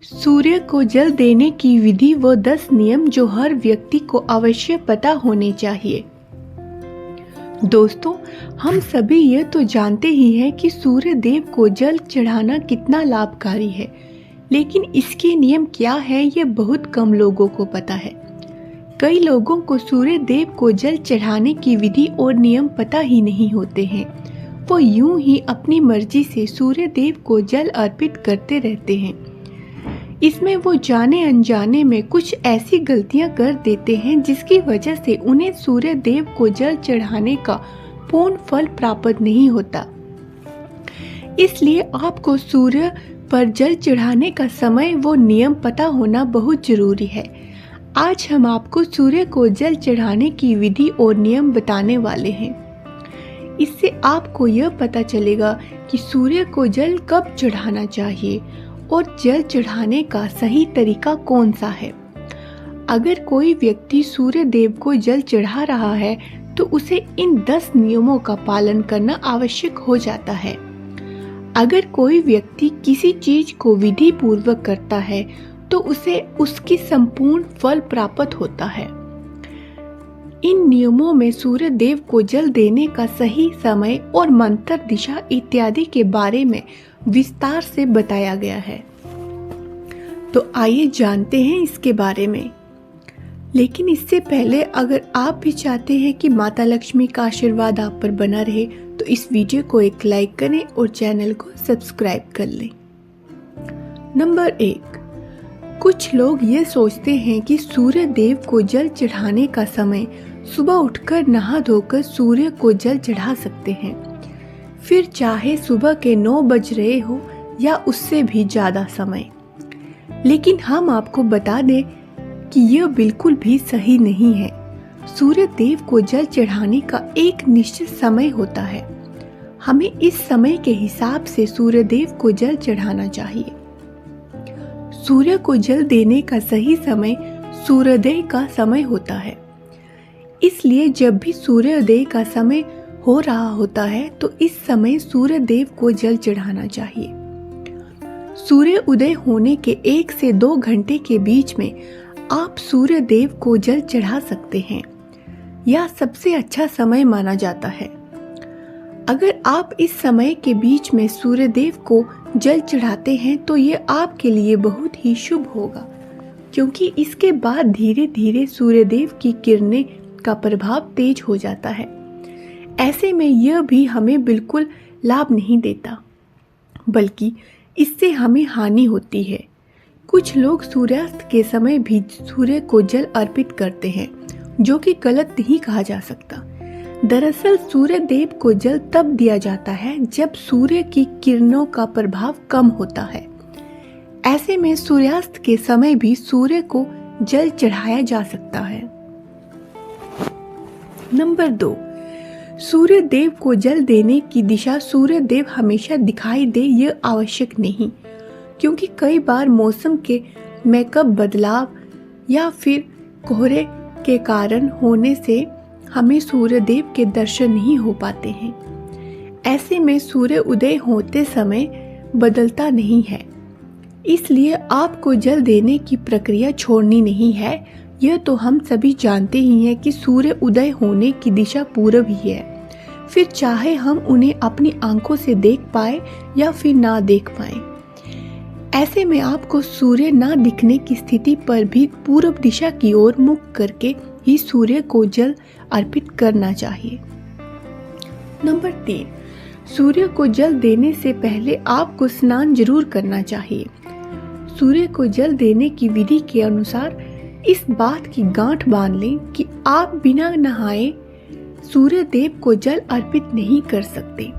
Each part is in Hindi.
सूर्य को जल देने की विधि व 10 नियम जो हर व्यक्ति को अवश्य पता होने चाहिए। दोस्तों, हम सभी ये तो जानते ही हैं कि सूर्य देव को जल चढ़ाना कितना लाभकारी है, लेकिन इसके नियम क्या है ये बहुत कम लोगों को पता है। कई लोगों को सूर्य देव को जल चढ़ाने की विधि और नियम पता ही नहीं होते हैं। वो यूं ही अपनी मर्जी से सूर्य देव को जल अर्पित करते रहते हैं। इसमें वो जाने अनजाने में कुछ ऐसी गलतियां कर देते हैं जिसकी वजह से उन्हें सूर्य देव को जल चढ़ाने का पूर्ण फल प्राप्त नहीं होता। इसलिए आपको सूर्य पर जल चढ़ाने का समय व नियम पता होना बहुत जरूरी है। आज हम आपको सूर्य को जल चढ़ाने की विधि और नियम बताने वाले हैं। इससे आपको यह पता चलेगा कि सूर्य को जल कब चढ़ाना चाहिए और जल चढ़ाने का सही तरीका कौन सा है। अगर कोई व्यक्ति सूर्य देव को जल चढ़ा रहा है तो उसे इन 10 नियमों का पालन करना आवश्यक हो जाता है। अगर कोई व्यक्ति किसी चीज को विधि पूर्वक करता है तो उसे उसकी संपूर्ण फल प्राप्त होता है। इन नियमों में सूर्य देव को जल देने का सही समय और मंत्र, दिशा इत्यादि के बारे में विस्तार से बताया गया है। तो आइए जानते हैं इसके बारे में। लेकिन इससे पहले अगर आप भी चाहते हैं कि माता लक्ष्मी का आशीर्वाद आप पर बना रहे तो इस वीडियो को एक लाइक करें और चैनल को सब्सक्राइब कर लें। नंबर 1, कुछ लोग ये सोचते हैं कि सूर्य देव को जल चढ़ाने का समय सुबह उठकर नहा धोकर सूर्य को जल चढ़ा सकते हैं, फिर चाहे सुबह के 9 बज रहे हो या उससे भी ज्यादा समय। लेकिन हम आपको बता दें कि यह बिल्कुल भी सही नहीं है। सूर्य देव को जल चढ़ाने का एक निश्चित समय होता है। हमें इस समय के हिसाब से सूर्य देव को जल चढ़ाना चाहिए। सूर्य को जल देने का सही समय सूर्योदय का समय होता है। इसलिए जब भी सूर्योदय का समय हो रहा होता है तो इस समय सूर्य देव को जल चढ़ाना चाहिए। सूर्य उदय होने के 1 से 2 घंटे के बीच में आप सूर्य देव को जल चढ़ा सकते हैं। यह सबसे अच्छा समय माना जाता है। अगर आप इस समय के बीच में सूर्य देव को जल चढ़ाते हैं तो ये आपके लिए बहुत ही शुभ होगा, क्योंकि इसके बाद धीरे धीरे सूर्य देव की किरणें का प्रभाव तेज हो जाता है। ऐसे में यह भी हमें बिल्कुल लाभ नहीं देता, बल्कि इससे हमें हानि होती है। कुछ लोग सूर्यास्त के समय भी सूर्य को जल अर्पित करते हैं, जो कि गलत नहीं कहा जा सकता। दरअसल सूर्य देव को जल तब दिया जाता है जब सूर्य की किरणों का प्रभाव कम होता है। ऐसे में सूर्यास्त के समय भी सूर्य को जल चढ़ाया जा सकता है। नंबर 2, सूर्य देव को जल देने की दिशा सूर्य देव हमेशा दिखाई दे यह आवश्यक नहीं, क्योंकि कई बार मौसम के मेकअप बदलाव या फिर कोहरे के कारण होने से हमें सूर्य देव के दर्शन नहीं हो पाते हैं। ऐसे में सूर्य उदय होते समय बदलता नहीं है, इसलिए आपको जल देने की प्रक्रिया छोड़नी नहीं है। यह तो हम सभी जानते ही हैं कि सूर्य उदय होने की दिशा पूरब ही है, फिर चाहे हम उन्हें अपनी आंखों से देख पाए या फिर ना देख पाए। ऐसे में आपको सूर्य ना दिखने की स्थिति पर भी पूरब दिशा की ओर मुख करके ही सूर्य को जल अर्पित करना चाहिए। नंबर 3, सूर्य को जल देने से पहले आपको स्नान जरूर करना चाहिए। सूर्य को जल देने की विधि के अनुसार इस बात की गांठ बांध लें कि आप बिना नहाए सूर्य देव को जल अर्पित नहीं कर सकते,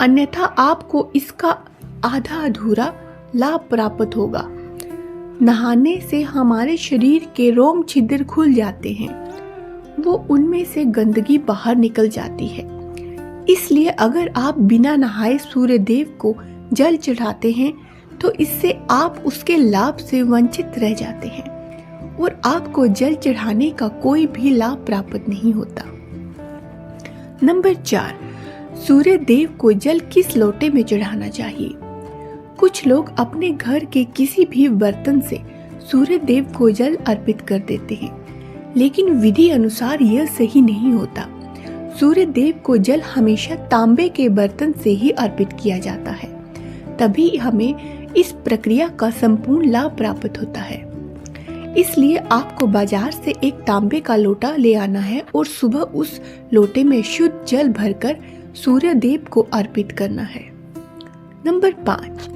अन्यथा आपको इसका आधा अधूरा लाभ प्राप्त होगा। नहाने से हमारे शरीर के रोम छिद्र खुल जाते हैं, वो उनमें से गंदगी बाहर निकल जाती है। इसलिए अगर आप बिना नहाए सूर्य देव को जल चढ़ाते हैं तो इससे आप उसके लाभ से वंचित रह जाते हैं और आपको जल चढ़ाने का कोई भी लाभ प्राप्त नहीं होता। नंबर 4, सूर्य देव को जल किस लोटे में चढ़ाना चाहिए। कुछ लोग अपने घर के किसी भी बर्तन से सूर्य देव को जल अर्पित कर देते हैं, लेकिन विधि अनुसार यह सही नहीं होता। सूर्य देव को जल हमेशा तांबे के बर्तन से ही अर्पित किया जाता है, तभी हमें इस प्रक्रिया का संपूर्ण लाभ प्राप्त होता है। इसलिए आपको बाजार से एक तांबे का लोटा ले आना है और सुबह उस लोटे में शुद्ध जल भरकर सूर्य देव को अर्पित करना है। नंबर 5,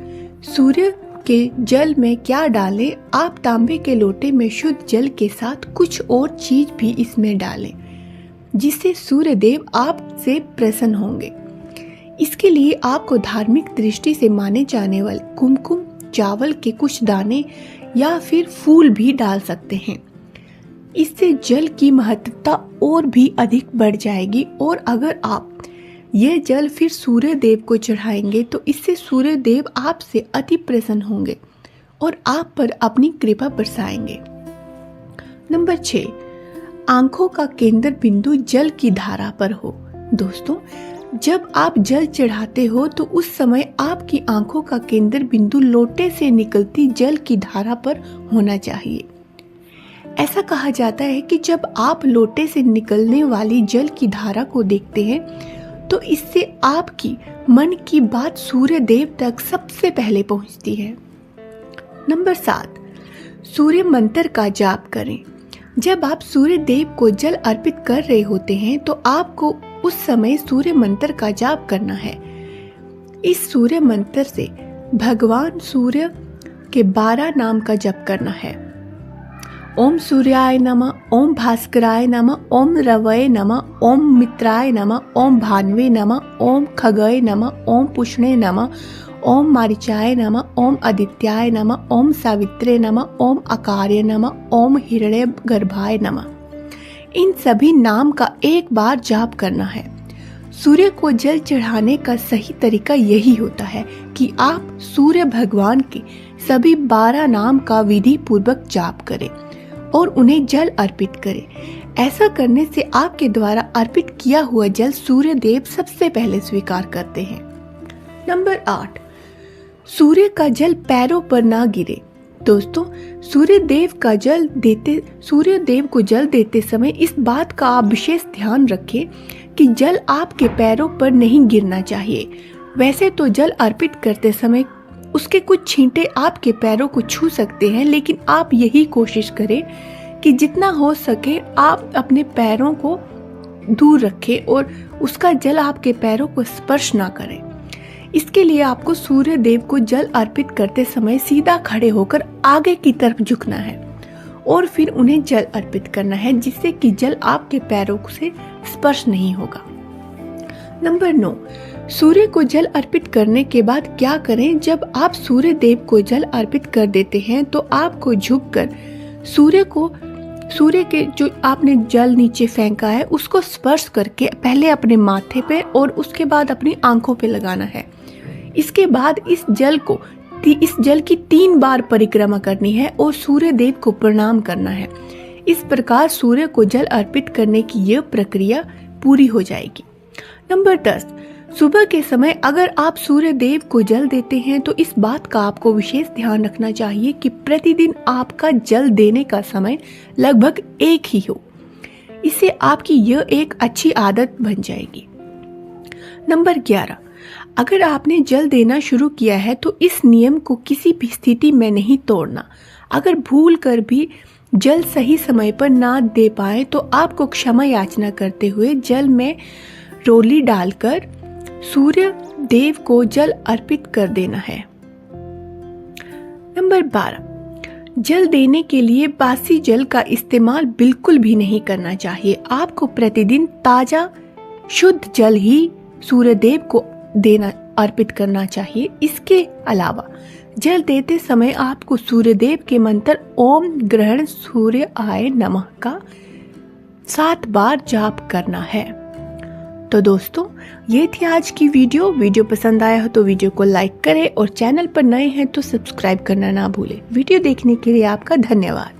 सूर्य के जल में क्या डालें? आप तांबे के लोटे में शुद्ध जल के साथ कुछ और चीज भी इसमें डालें, जिससे सूर्य देव आपसे प्रसन्न होंगे। इसके लिए आपको धार्मिक दृष्टि से माने जाने वाले कुमकुम, चावल के कुछ दाने या फिर फूल भी डाल सकते हैं। इससे जल की महत्वता और भी अधिक बढ़ जाएगी और अगर आप यह जल फिर सूर्य देव को चढ़ाएंगे तो इससे सूर्य देव आपसे अति प्रसन्न होंगे और आप पर अपनी कृपा बरसाएंगे। नंबर 6, आंखों का केंद्र बिंदु जल की धारा पर हो। दोस्तों, जब आप जल चढ़ाते हो तो उस समय आपकी आंखों का केंद्र बिंदु लोटे से निकलती जल की धारा पर होना चाहिए। ऐसा कहा जाता है कि जब आप लोटे से निकलने वाली जल की धारा को देखते हैं तो इससे आपकी मन की बात सूर्य देव तक सबसे पहले पहुंचती है। नंबर 7, सूर्य मंत्र का जाप करें। जब आप सूर्य देव को जल अर्पित कर रहे होते हैं तो आपको उस समय सूर्य मंत्र का जाप करना है। इस सूर्य मंत्र से भगवान सूर्य के 12 नाम का जप करना है। ओम सूर्याय नमः, ओम भास्कराय नमः, ओम रवये नमः, ओम मित्राय नमः, ओम भान्वे नमः, ओम खगये नमः, ओम पुष्णे नमः, ओम मारीचाय नमः, ओम आदित्याय नमः, ओम सावित्रे नमः, ओम अकार्य नमः, ओम हिरण्य गर्भाय नमः। इन सभी नाम का एक बार जाप करना है। सूर्य को जल चढ़ाने का सही तरीका यही होता है कि आप सूर्य भगवान के सभी 12 नाम का विधि पूर्वक जाप करें और उन्हें जल अर्पित करें। ऐसा करने से आपके द्वारा अर्पित किया हुआ जल सूर्य देव सबसे पहले स्वीकार करते हैं। नंबर 8, सूर्य का जल पैरों पर ना गिरे। दोस्तों, सूर्य देव को जल देते समय इस बात का आप विशेष ध्यान रखें कि जल आपके पैरों पर नहीं गिरना चाहिए। वैसे तो जल अर्पित करते समय उसके कुछ छींटे आपके पैरों को छू सकते हैं, लेकिन आप यही कोशिश करें कि जितना हो सके आप अपने पैरों को दूर रखें और उसका जल आपके पैरों को स्पर्श ना करे। इसके लिए आपको सूर्य देव को जल अर्पित करते समय सीधा खड़े होकर आगे की तरफ झुकना है और फिर उन्हें जल अर्पित करना है, जिससे कि जल आपके पैरों से स्पर्श नहीं होगा। नंबर 9, सूर्य को जल अर्पित करने के बाद क्या करें? जब आप सूर्य देव को जल अर्पित कर देते हैं तो आपको झुककर सूर्य के जो आपने जल नीचे फेंका है उसको स्पर्श करके पहले अपने माथे पे और उसके बाद अपनी आंखों पे लगाना है। इसके बाद इस जल की 3 बार परिक्रमा करनी है और सूर्य देव को प्रणाम करना है। इस प्रकार सूर्य को जल अर्पित करने की यह प्रक्रिया पूरी हो जाएगी। नंबर 10, सुबह के समय अगर आप सूर्य देव को जल देते हैं तो इस बात का आपको विशेष ध्यान रखना चाहिए कि प्रतिदिन आपका जल देने का समय लगभग एक ही हो। इससे आपकी यह एक अच्छी आदत बन जाएगी। नंबर 11, अगर आपने जल देना शुरू किया है तो इस नियम को किसी भी स्थिति में नहीं तोड़ना। अगर भूल कर भी जल सही समय पर ना दे पाए तो आपको क्षमा याचना करते हुए जल में रोली डालकर सूर्य देव को जल अर्पित कर देना है। नंबर 12, जल देने के लिए बासी जल का इस्तेमाल बिल्कुल भी नहीं करना चाहिए। आपको प्रतिदिन ताजा शुद्ध जल ही सूर्य देव को अर्पित करना चाहिए। इसके अलावा जल देते समय आपको सूर्य देव के मंत्र ओम ग्रहण सूर्य आय नमः का 7 बार जाप करना है। तो दोस्तों, ये थी आज की वीडियो पसंद आया हो तो वीडियो को लाइक करें और चैनल पर नए हैं तो सब्सक्राइब करना ना भूलें। वीडियो देखने के लिए आपका धन्यवाद।